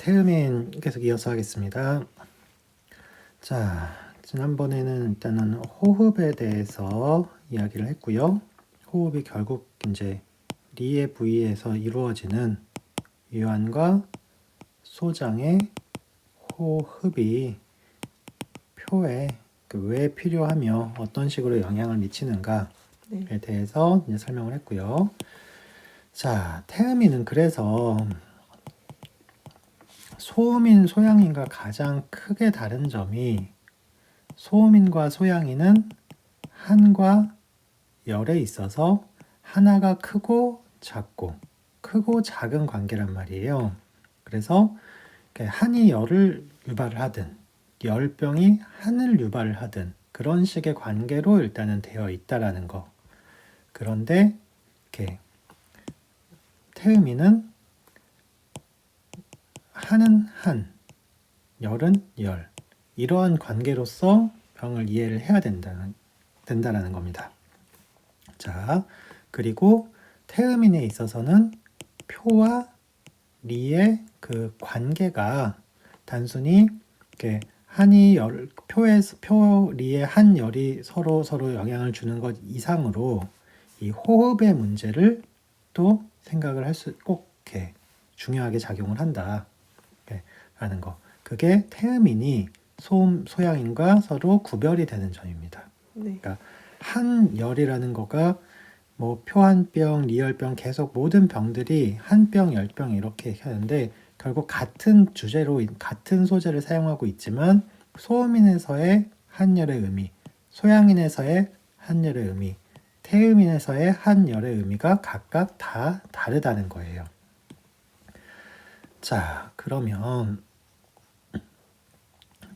태음인 계속 이어서 하겠습니다. 자, 지난번에는 일단은 호흡에 대해서 이야기를 했고요. 호흡이 결국 이제 리의 부위에서 이루어지는 유한과 소장의 호흡이 표에 왜 필요하며 어떤 식으로 영향을 미치는가에 대해서 이제 설명을 했고요. 자, 태음인은 그래서 소음인, 소양인과 가장 크게 다른 점이 소음인과 소양인은 한과 열에 있어서 하나가 크고 작고 크고 작은 관계란 말이에요. 그래서 한이 열을 유발을 하든 열병이 한을 유발을 하든 그런 식의 관계로 일단은 되어 있다라는 거. 그런데 이렇게 태음인은 한은 한, 열은 열. 이러한 관계로서 병을 이해를 해야 된다라는 겁니다. 자, 그리고 태음인에 있어서는 표와 리의 그 관계가 단순히 이렇게 한이 표 리의 한 열이 서로 영향을 주는 것 이상으로 이 호흡의 문제를 또 생각을 꼭 이렇게 중요하게 작용을 한다. 라는 거. 그게 태음인이 소양인과 서로 구별이 되는 점입니다. 그러니까 한열이라는 거가 뭐 표한병, 리열병 계속 모든 병들이 한병, 열병 이렇게 하는데 결국 같은 주제로 같은 소재를 사용하고 있지만 소음인에서의 한열의 의미, 소양인에서의 한열의 의미, 태음인에서의 한열의 의미가 각각 다 다르다는 거예요. 자, 그러면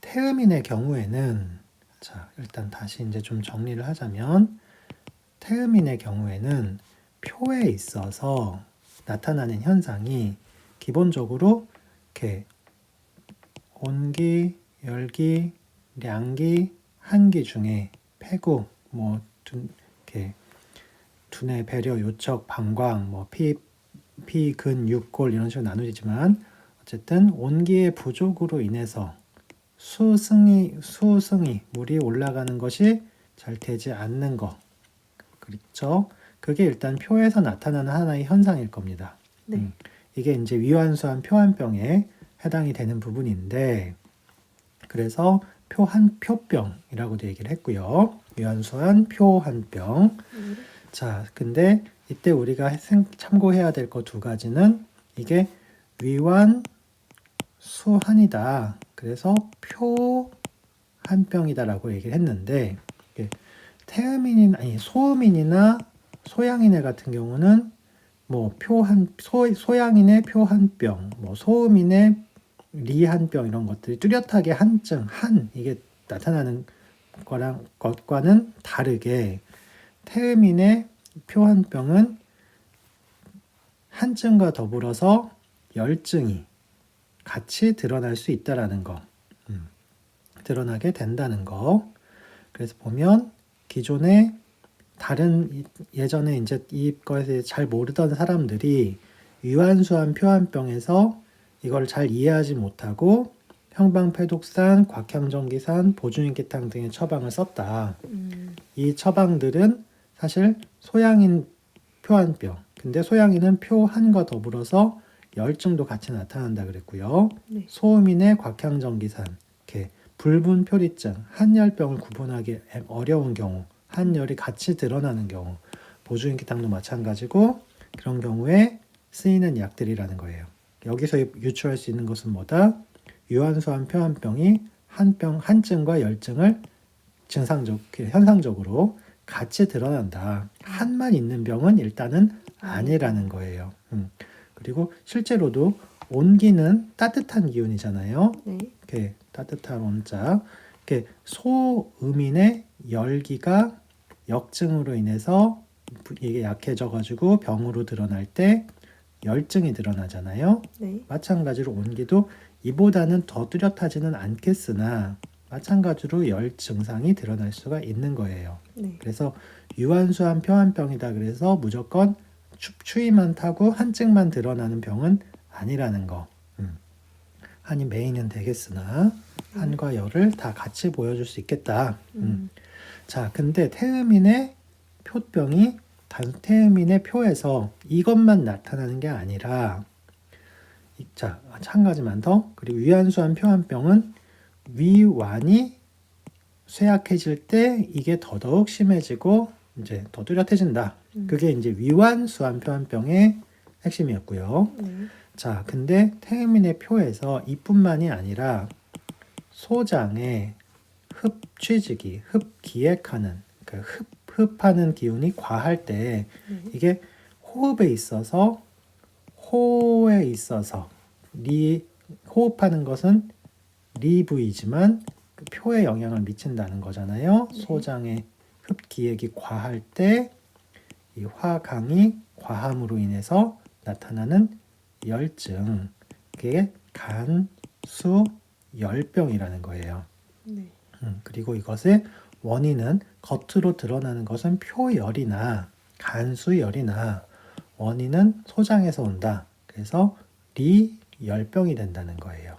태음인의 경우에는 자, 일단 다시 이제 좀 정리를 하자면 태음인의 경우에는 표에 있어서 나타나는 현상이 기본적으로 이렇게 온기, 열기, 량기, 한기 중에 폐구, 뭐 이렇게 두뇌, 배려, 요척, 방광, 뭐 피, 근, 육골 이런 식으로 나누지만 어쨌든 온기의 부족으로 인해서 수승이 물이 올라가는 것이 잘 되지 않는 거. 그렇죠? 그게 일단 표에서 나타나는 하나의 현상일 겁니다. 이게 이제 위완수한 표한병에 해당이 되는 부분인데 그래서 표병이라고도 얘기를 했고요. 위완수한 표한병. 자, 근데 이때 우리가 참고해야 될 거 두 가지는 이게 위완수한이다. 그래서 표한병이다라고 얘기를 했는데 소음인이나 소양인의 같은 경우는 뭐 소양인의 표한병, 뭐 소음인의 리한병 이런 것들이 뚜렷하게 한증, 이게 나타나는 것과는 다르게 태음인의 표한병은 한증과 더불어서 열증이 같이 드러날 수 있다라는 거, 드러나게 된다는 거. 그래서 보면 기존에 예전에 이제 이거에 잘 모르던 사람들이 위완수한 표한병에서 이걸 잘 이해하지 못하고 형방패독산, 곽향정기산, 보중인기탕 등의 처방을 썼다. 이 처방들은 사실 소양인 표한병, 근데 소양인은 표한과 더불어서 열증도 같이 나타난다 그랬고요. 소음인의 곽향정기산, 이렇게 붉은 표리증, 한열병을 구분하기 어려운 경우, 한열이 같이 드러나는 경우, 보중인기탕도 마찬가지고 그런 경우에 쓰이는 약들이라는 거예요. 여기서 유추할 수 있는 것은 뭐다? 유한수한 표한병이 한증과 열증을 현상적으로 같이 드러난다. 한만 있는 병은 일단은 아니라는 거예요. 그리고 실제로도 온기는 따뜻한 기운이잖아요. 이렇게 따뜻한 온자. 이렇게 소음인의 열기가 역증으로 인해서 이게 약해져가지고 병으로 드러날 때 열증이 드러나잖아요. 마찬가지로 온기도 이보다는 더 뚜렷하지는 않겠으나 마찬가지로 열 증상이 드러날 수가 있는 거예요. 그래서 유한수한 표한병이다 그래서 무조건 추위만 타고 한증만 드러나는 병은 아니라는 거. 한이 메인은 되겠으나 한과 열을 다 같이 보여줄 수 있겠다. 자, 근데 태음인의 표병이 태음인의 표에서 이것만 나타나는 게 아니라 자, 한 가지만 더. 그리고 위안수한 표 한 병은 위완이 쇠약해질 때 이게 더더욱 심해지고 이제 더 뚜렷해진다. 그게 이제 위완수한 표 한 병의 핵심이었고요. 자, 근데 태음인의 표에서 이뿐만이 아니라 소장의 흡취지기, 흡기액하는, 그러니까 흡하는 기운이 과할 때 이게 호흡에 있어서 호흡하는 것은 리부이지만 그 표에 영향을 미친다는 거잖아요. 소장의 흡기액이 과할 때 이 화강이 과함으로 인해서 나타나는 열증, 그게 간수열병이라는 거예요. 그리고 이것의 원인은 겉으로 드러나는 것은 표열이나 간수열이나 원인은 소장에서 온다. 그래서 리열병이 된다는 거예요.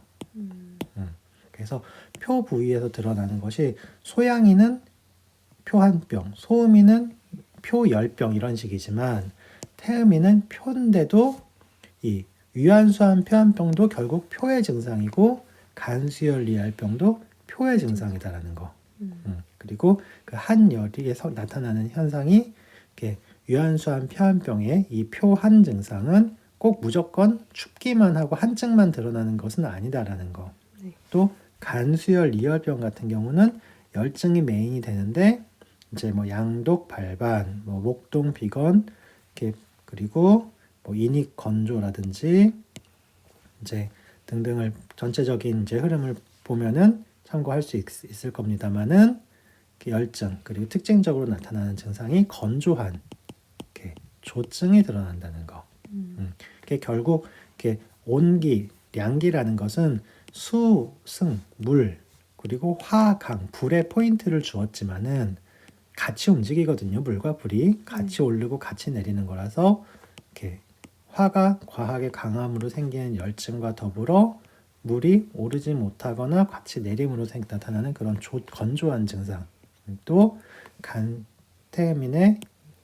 그래서 표 부위에서 드러나는 것이 소양이는 표 한 병, 소음이는 표 10병 이런 식이지만 태음이는 표인데도 이 위안수한 표 한 병도 결국 표의 증상이고 간수열 리열병도 표의 증상이다라는 거. 그리고 그 한 열이에서 나타나는 현상이 이렇게 위안수한 표 한 병의 이 표 한 증상은 꼭 무조건 춥기만 하고 한증만 드러나는 것은 아니다라는 거. 또 간수열 리열병 같은 경우는 열증이 메인이 되는데 이제 뭐 양독 발반, 뭐 목동 비건, 이렇게 그리고 뭐 인익 건조라든지 이제 등등을 전체적인 이제 흐름을 보면은 참고할 수 있을 겁니다만은 열증 그리고 특징적으로 나타나는 증상이 건조한 이렇게 조증이 드러난다는 거. 이게 결국 이렇게 온기, 양기라는 것은 수, 승, 물 그리고 화, 강, 불의 포인트를 주었지만은 같이 움직이거든요. 물과 불이 같이 오르고 같이 내리는 거라서 이렇게 화가 과하게 강함으로 생기는 열증과 더불어 물이 오르지 못하거나 같이 내림으로 나타나는 그런 건조한 증상. 또 태음인의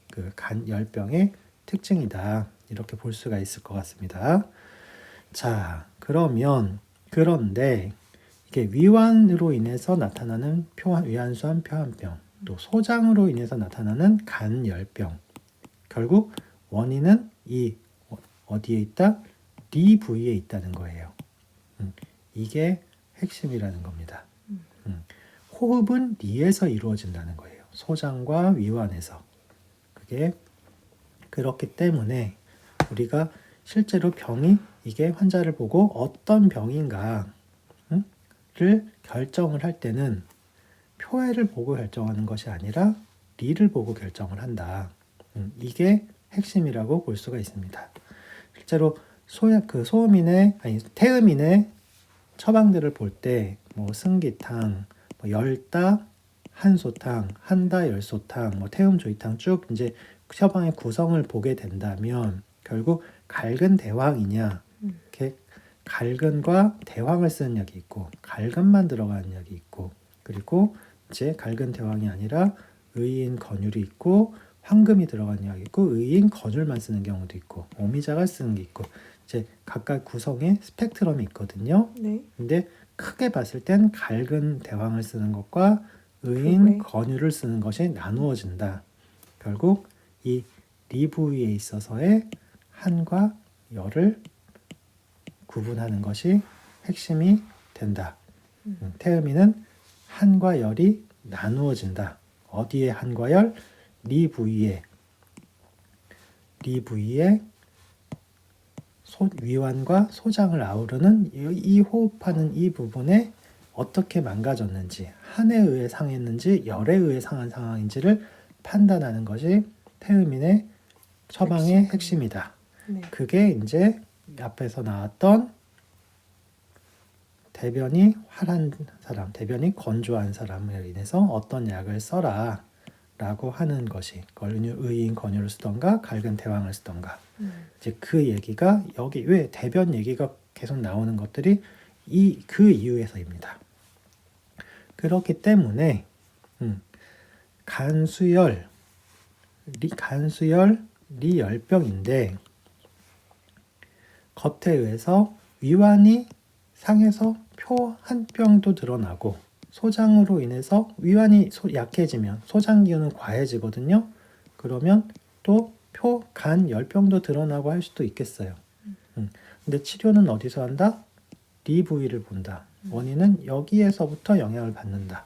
그 간열병의 특징이다. 이렇게 볼 수가 있을 것 같습니다. 자, 그런데 이게 위완으로 인해서 나타나는 위안수한 표 한 병, 또 소장으로 인해서 나타나는 간열병. 결국 원인은 이 어디에 있다? 리 부위에 있다는 거예요. 이게 핵심이라는 겁니다. 호흡은 리에서 이루어진다는 거예요. 소장과 위완에서. 그게 그렇기 때문에 우리가 실제로 이게 환자를 보고 어떤 병인가를 결정을 할 때는 표해를 보고 결정하는 것이 아니라 리를 보고 결정을 한다. 이게 핵심이라고 볼 수가 있습니다. 실제로 태음인의 처방들을 볼 때 뭐 승기탕, 뭐 열다, 한소탕, 한다 열소탕, 뭐 태음조이탕 쭉 이제 처방의 구성을 보게 된다면 결국 갈근 대황이냐, 이렇게 갈근과 대황을 쓰는 약이 있고 갈근만 들어가는 약이 있고 그리고 이제 갈근 대황이 아니라 의인 건율이 있고 황금이 들어가는 약이 있고 의인 건율만 쓰는 경우도 있고 오미자가 쓰는 게 있고 이제 각각 구성에 스펙트럼이 있거든요. 근데 크게 봤을 땐 갈근 대황을 쓰는 것과 의인 건율을 쓰는 것이 나누어진다. 결국 이 리부위에 있어서의 한과 열을 구분하는 것이 핵심이 된다. 태음인은 한과 열이 나누어진다. 어디에 한과 열? 리부위에 위완과 소장을 아우르는 이 호흡하는 이 부분에 어떻게 망가졌는지, 한에 의해 상했는지, 열에 의해 상한 상황인지를 판단하는 것이 태음인의 처방의 핵심이다. 그게 이제 앞에서 나왔던 대변이 활한 사람, 대변이 건조한 사람에 인해서 어떤 약을 써라 라고 하는 것이 의인 건율을 쓰던가 갈근 대황을 쓰던가 이제 그 얘기가 여기 왜 대변 얘기가 계속 나오는 것들이 그 이유에서입니다. 그렇기 때문에 간수열 리열병인데 겉에 의해서 위완이 상해서 표 한 병도 드러나고 소장으로 인해서 위완이 약해지면 소장 기운은 과해지거든요. 그러면 또 간 열병도 드러나고 할 수도 있겠어요. 근데 치료는 어디서 한다? 리 부위를 본다. 원인은 여기에서부터 영향을 받는다.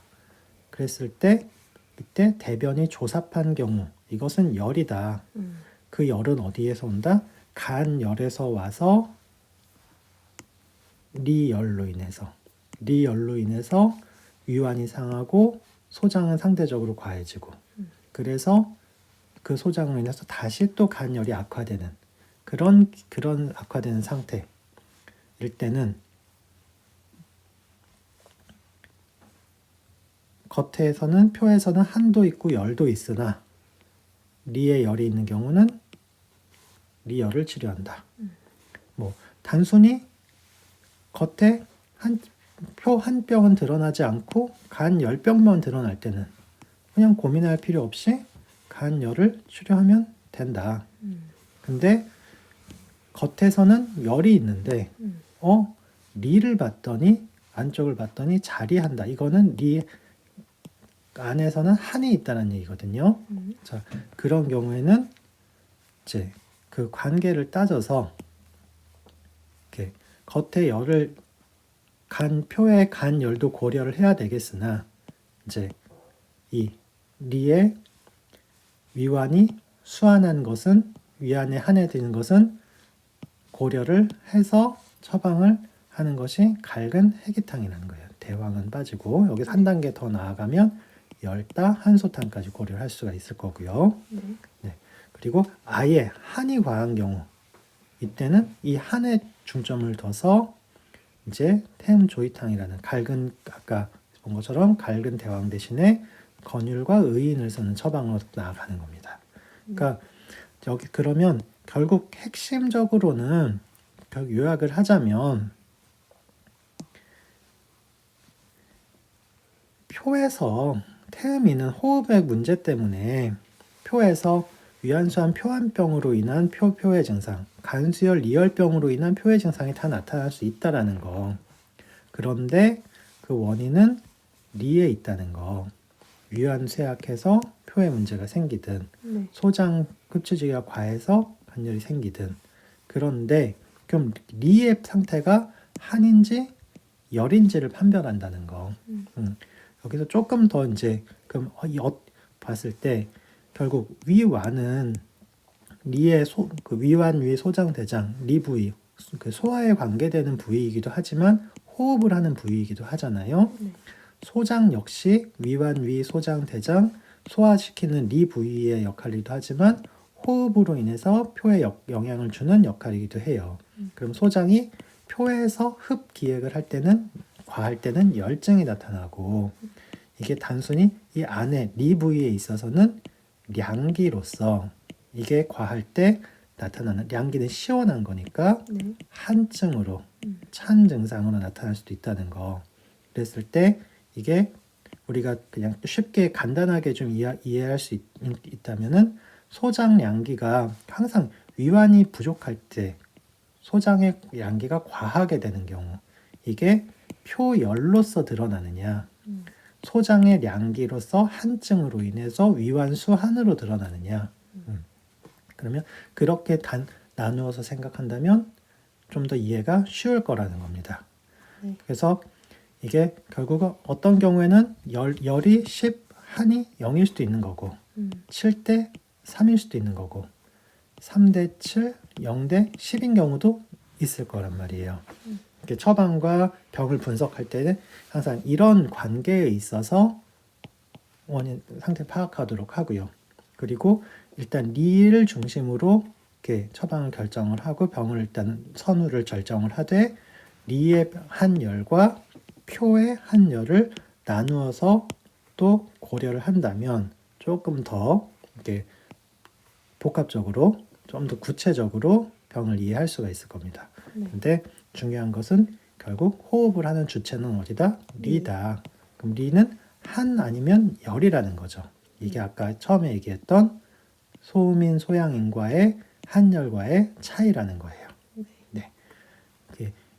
그랬을 때 이때 대변이 조삽한 경우 이것은 열이다. 그 열은 어디에서 온다? 간열에서 와서 리열로 인해서 위완이 상하고 소장은 상대적으로 과해지고 그래서 그 소장으로 인해서 다시 또 간열이 악화되는 그런 악화되는 상태일 때는 겉에서는 표에서는 한도 있고 열도 있으나 리에 열이 있는 경우는 리열을 치료한다. 뭐 단순히 겉에 표 한 병은 드러나지 않고 간 10병만 드러날 때는 그냥 고민할 필요 없이 간열을 치료하면 된다. 근데 겉에서는 열이 있는데 리를 봤더니 안쪽을 봤더니 자리한다. 이거는 리 안에서는 한이 있다는 얘기거든요. 자, 그런 경우에는 이제 그 관계를 따져서 이렇게 겉에 열을 표의 간열도 고려를 해야 되겠으나 이제 이 리의 위완이 수완한 것은 위안에 한해지는 것은 고려를 해서 처방을 하는 것이 갈근 해기탕이라는 거예요. 대왕은 빠지고 여기서 한 단계 더 나아가면 열다 한소탕까지 고려를 할 수가 있을 거고요. 네. 그리고 아예 한이 과한 경우 이때는 이 한에 중점을 둬서 이제 태음조이탕이라는 갈근 아까 본 것처럼 갈근 대왕 대신에 건율과 의인을 쓰는 처방으로 나아가는 겁니다. 그러니까 여기 그러면 결국 핵심적으로는 요약을 하자면 표에서 태음인은 호흡의 문제 때문에 표에서 위안수한 표한병으로 인한 표의 증상, 간수열 리열병으로 인한 표의 증상이 다 나타날 수 있다라는 거. 그런데 그 원인은 리에 있다는 거. 위안 쇠약해서 표에 문제가 생기든 소장 흡수지가 과해서 간열이 생기든 그런데 그럼 리의 상태가 한인지 열인지를 판별한다는 거. 여기서 조금 더 이제 그럼 봤을 때 결국 위완은 리의 그 위완 위 소장 대장 리 부위 그 소화에 관계되는 부위이기도 하지만 호흡을 하는 부위이기도 하잖아요. 소장 역시 위완 위 소장 대장 소화시키는 리 부위의 역할이기도 하지만 호흡으로 인해서 표에 영향을 주는 역할이기도 해요. 그럼 소장이 표에서 흡 기획을 할 때는 과할 때는 열증이 나타나고 이게 단순히 이 안에 리 부위에 있어서는 량기로서 이게 과할 때 나타나는 량기는 시원한 거니까 한증으로 찬 증상으로 나타날 수도 있다는 거. 그랬을 때 이게 우리가 그냥 쉽게 간단하게 좀 이해할 수 있다면은 소장 양기가 항상 위완이 부족할 때 소장의 양기가 과하게 되는 경우 이게 표열로서 드러나느냐 소장의 량기로서 한증으로 인해서 위완 수한으로 드러나느냐 그러면 그렇게 나누어서 생각한다면 좀 더 이해가 쉬울 거라는 겁니다. 그래서 이게 결국 어떤 경우에는 열이 10, 한이 0일 수도 있는 거고 7대 3일 수도 있는 거고 3대 7, 0대 10인 경우도 있을 거란 말이에요. 이렇게 처방과 병을 분석할 때는 항상 이런 관계에 있어서 원인 상태 파악하도록 하고요. 그리고 일단 리를 중심으로 이렇게 처방을 결정을 하고 병을 일단 선후를 결정을 하되 리의 한열과 표의 한열을 나누어서 또 고려를 한다면 조금 더 이렇게 복합적으로 좀 더 구체적으로 병을 이해할 수가 있을 겁니다. 근데 중요한 것은 결국 호흡을 하는 주체는 어디다? 리다. 그럼 리는 한 아니면 열이라는 거죠. 이게 아까 처음에 얘기했던 소음인 소양인과의 한열과의 차이라는 거예요. 네.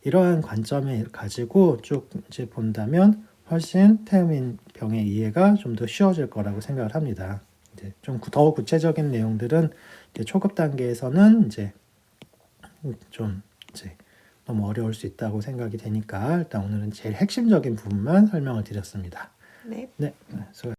이러한 관점을 가지고 쭉 이제 본다면 훨씬 태음인 병의 이해가 좀 더 쉬워질 거라고 생각을 합니다. 이제 좀 더 구체적인 내용들은 이제 초급 단계에서는 이제 좀 이제 너무 어려울 수 있다고 생각이 되니까 일단 오늘은 제일 핵심적인 부분만 설명을 드렸습니다. 네. 네, 수고하셨습니다.